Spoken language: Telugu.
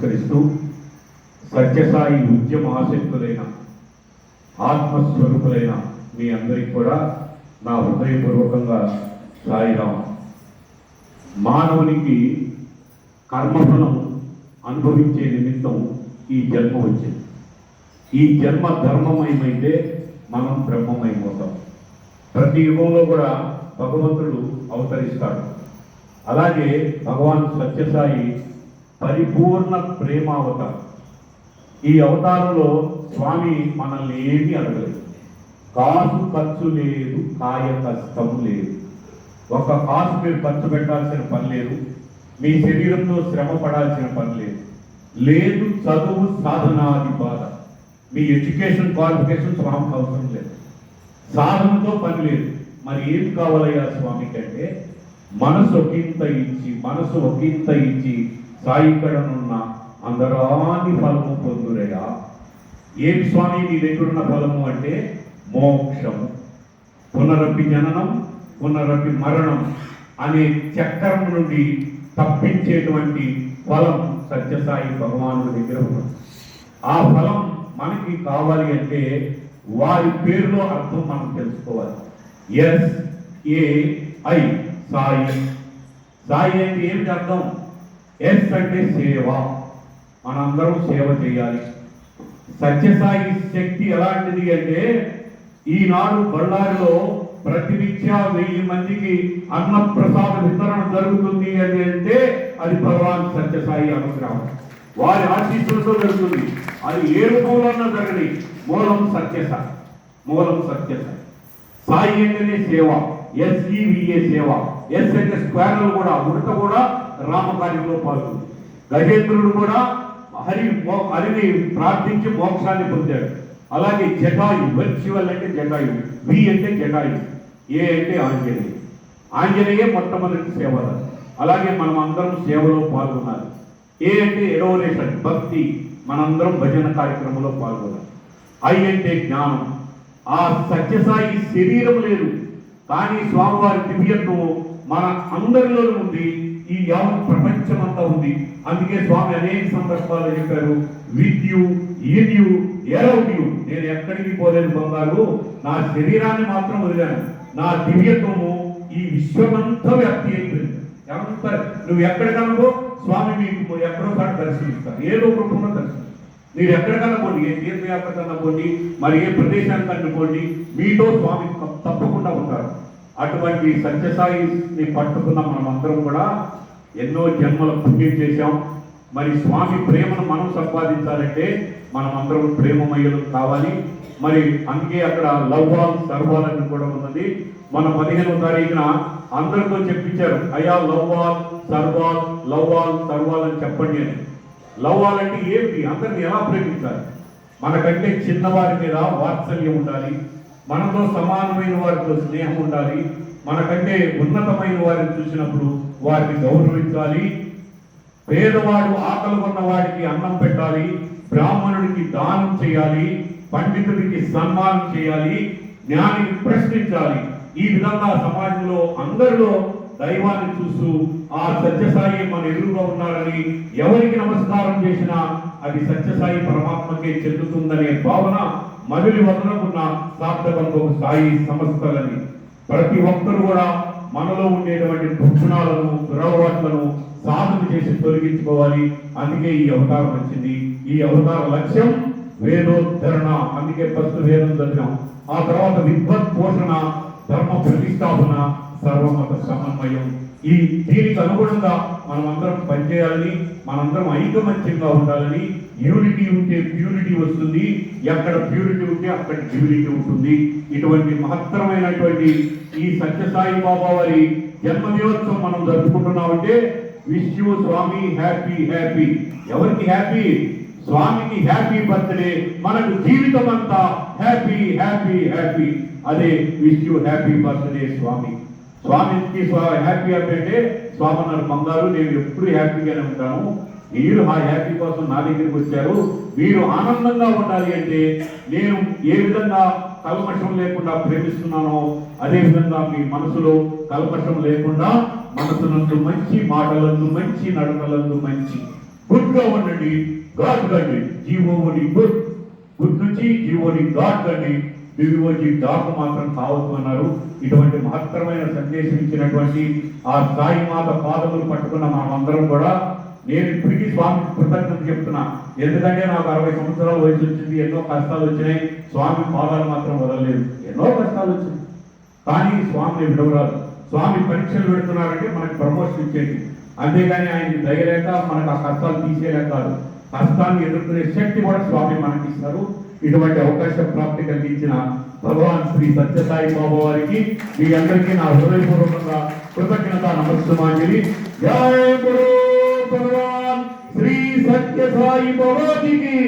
నమస్కరిస్తూ సత్యసాయి ఉద్యమ ఆసక్తులైన ఆత్మస్వరూపులైన మీ అందరికీ కూడా నా హృదయపూర్వకంగా సాయిరాం. మానవునికి కర్మఫలం అనుభవించే నిమిత్తం ఈ జన్మ వచ్చింది. ఈ జన్మ ధర్మమయమైతే మనం బ్రహ్మమయమవుతాం. ప్రతి యుగంలో కూడా భగవంతుడు అవతరిస్తాడు. అలాగే భగవాన్ సత్యసాయి పరిపూర్ణ ప్రేమావతారం. ఈ అవతారంలో స్వామి మనల్ని ఏమీ అడగలేదు. కాసు ఖర్చు లేదు, కాయ కష్టము లేదు. ఒక కాసు మీరు ఖర్చు పెట్టాల్సిన పని లేదు, మీ శరీరంతో శ్రమ పడాల్సిన పని లేదు. లేదు చదువు సాధనాది బాధ, మీ ఎడ్యుకేషన్ క్వాలిఫికేషన్ స్వామికి అవసరం లేదు. సాధనతో పని లేదు. మరి ఏం కావాలయ్యా స్వామికి అంటే మనసు ఒకంత ఇచ్చి సాయికడనున్న అందరాని ఫలము పొందురయ్యా. ఏమి స్వామి నీ దగ్గరున్న ఫలము అంటే మోక్షము, పునరపి జననం పునరపి మరణం అనే చక్రం నుండి తప్పించేటువంటి ఫలం సత్యసాయి భగవానుడి దగ్గర ఉన్నది. ఆ ఫలం మనకి కావాలి అంటే వారి పేరులో అర్థం మనం తెలుసుకోవాలి. SAI సాయి. సాయి అంటే ఏమిటి అర్థం? ఎస్ అంటే సేవ, మనందరం సేవ చేయాలి. సత్యసాయి శక్తి ఎలాంటిది అంటే ఈనాడు బళ్ళారిలో ప్రతినిత్యా 1000 మందికి అన్నప్రసాద వితరణ జరుగుతుంది అని అంటే అది భగవాన్ సత్యసాయి అనుగ్రహం, వారి ఆశీస్సులతో జరుగుతుంది. అది ఏ రూపంలో జరగని మూలం సత్యసాయి. సాయి అంటేనే సేవ, SEVA సేవ. ఎస్ అంటే స్క్వేర్లు కూడా, ఉడత కూడా రామకార్యంలో పాల్గొంది. గజేంద్రుడు కూడా హరిని ప్రార్థించి మోక్షాన్ని పొందాడు. అలాగే జటాయు, వర్చువల్ అంటే జటాయు, వి అంటే జటాయు, ఏ అంటే ఆంజనేయ మొట్టమొదటి సేవలు. అలాగే మనం అందరం సేవలో పాల్గొనాలి. ఏ అంటే ఎడోరేషన్, భక్తి, మనందరం భజన కార్యక్రమంలో పాల్గొనాలి. ఐ అంటే జ్ఞానం. ఆ సత్యసాయి శరీరం లేదు, కానీ స్వామివారి దివ్యత్వం మన అందరిలో ఉంది. ఈ యావత్ ప్రపంచం అంతా ఉంది. అందుకే స్వామి అనేక సందర్భాలు చెప్పారు, with you, in you, around you. నేను ఎక్కడికి పోలేదు బంగారు, నా శరీరాన్ని మాత్రం వదిలాను. నా దివ్యత్వము ఈ విశ్వమంతా వ్యాప్తి అయిపోయింది. ఎంత నువ్వు ఎక్కడికనుకో స్వామి మీకు ఎక్కడో కాదు దర్శనమిస్తారు, ఏదో రూపంలో దర్శనం. మీరు ఎక్కడికన్నా పోండి, ఏ తీర్థయాత్రకన్నా పోండి, మరి ఏ ప్రదేశానికి అనుకోండి, మీతో స్వామి తప్పకుండా ఉంటారు. అటువంటి సత్యసాయిని పట్టుకున్న మనం అందరం కూడా ఎన్నో జన్మల పుణ్యం చేశాం. మరి స్వామి ప్రేమను మనం సంపాదించాలంటే మనం అందరం ప్రేమమయ్యలు కావాలి. మరి అందుకే అక్కడ లవ్వాల్ సర్వాలని కూడా ఉన్నది. మన 15వ తారీఖున అందరితో చెప్పించారు, అయ్యా లవ్వాల్ సర్వాల్ అని చెప్పండి అని. లవ్వాల్ అంటే ఏమిటి? అందరిని ఎలా ప్రేమించాలి? మనకంటే చిన్నవారి మీద వాత్సల్యం ఉండాలి, మనతో సమానమైన వారితో స్నేహం ఉండాలి, మనకంటే ఉన్నతమైన వారిని చూసినప్పుడు వారిని గౌరవించాలి. పేదవాడు ఆకలి ఉన్న వాడికి అన్నం పెట్టాలి, బ్రాహ్మణుడికి దానం చేయాలి, పండితుడికి సన్మానం చేయాలి, జ్ఞానికి ప్రశ్నించాలి. ఈ విధంగా సమాజంలో అందరిలో దైవాన్ని చూస్తూ ఆ సత్యసాయి మన ఎదురుగా ఉన్నారని ఎవరికి నమస్కారం చేసినా అది సత్యసాయి పరమాత్మకే చెందుతుందనే భావన మదిలి వదలకున్న సార్థబంధం సాయి సంస్థలని. ప్రతి ఒక్కరు కూడా మనలో ఉండేటువంటి దుర్గుణాలను, దురలవాట్లను సాధన చేసి తొలగించుకోవాలి. అందుకే ఈ అవతారం వచ్చింది. ఈ అవతార లక్ష్యం వేదోద్ధరణ. అందుకే ఫస్ట్ వేదం చదివాం, ఆ తర్వాత విద్వత్ పోషణ, ధర్మ ప్రతిష్టాపన, సర్వమత సమన్వయం. దీనికి అనుగుణంగా మనం అందరం పనిచేయాలని, మనందరం ఐకమత్యంగా ఉండాలని. యూనిటీ ఉంటే ప్యూరిటీ వస్తుంది, ఎక్కడ ప్యూరిటీ ఉంటే అక్కడ డ్యూరిటీ ఉంటుంది. ఇటువంటి మహత్తరమైనటువంటి ఈ సత్యసాయి బాబా వారి జన్మదినోత్సవం మనం జరుపుకుంటున్నామంటే విష్ యూ స్వామి హ్యాపీ. ఎవరికి హ్యాపీ? స్వామికి హ్యాపీ బర్త్డే. మనకు జీవితం అంతా హ్యాపీ. అదే విష్ యూ హ్యాపీ బర్త్డే స్వామి. స్వామికి హ్యాపీ అంటే స్వామి అన్నారు, బంగారు నేను ఎప్పుడు హ్యాపీగానే ఉంటాను, మీరు ఆ హ్యాపీ కోసం నా దగ్గరికి వచ్చారు, మీరు ఆనందంగా ఉండాలి అంటే నేను ఏ విధంగా కల్మషం లేకుండా ప్రేమిస్తున్నానో అదే విధంగా మీ మనసులో కల్మషం లేకుండా మనసునందు మంచి, మాటలందు మంచి, నడకలందు మంచి, గుడ్ గా ఉండండి, గాడ్ కండి. జీవోని గుడ్, గుడ్ నుంచి జీవోని గాడ్ కండి, డివిఓజీ డాక్ మాత్రం కావద్దు అన్నారు. ఇటువంటి మహత్తరమైన సందేశం ఇచ్చినటువంటి ఆ సాయి మాత పాదములు పట్టుకున్న మనమందరం కూడా నేను ఇప్పటికీ స్వామి కృతజ్ఞత చెప్తున్నా. ఎందుకంటే నాకు 60 సంవత్సరాల వయసు వచ్చింది, ఎన్నో కష్టాలు వచ్చినాయి, స్వామి పాదాలు మాత్రం వదలలేదు. ఎన్నో కష్టాలు వచ్చినాయి కానీ స్వామిని విడవరాదు. స్వామి పరీక్షలు పెడుతున్నారంటే మనకు ప్రమోషన్ ఇచ్చేది, అంతేగాని ఆయనకి దయలేక మనకు ఆ కష్టాలు తీసేయలేక కాదు. కష్టాన్ని ఎదుర్కొనే శక్తి కూడా స్వామి మనకి ఇస్తారు. ఇటువంటి అవకాశ ప్రాప్తి కలిగించిన భగవాన్ శ్రీ సత్యసాయి బాబా వారికి మీ అందరికీ నా హృదయపూర్వకంగా కృతజ్ఞత నమస్సుమాంజలి. జై గురు భగవాన్ శ్రీ సత్యసాయి బాబాజీకి.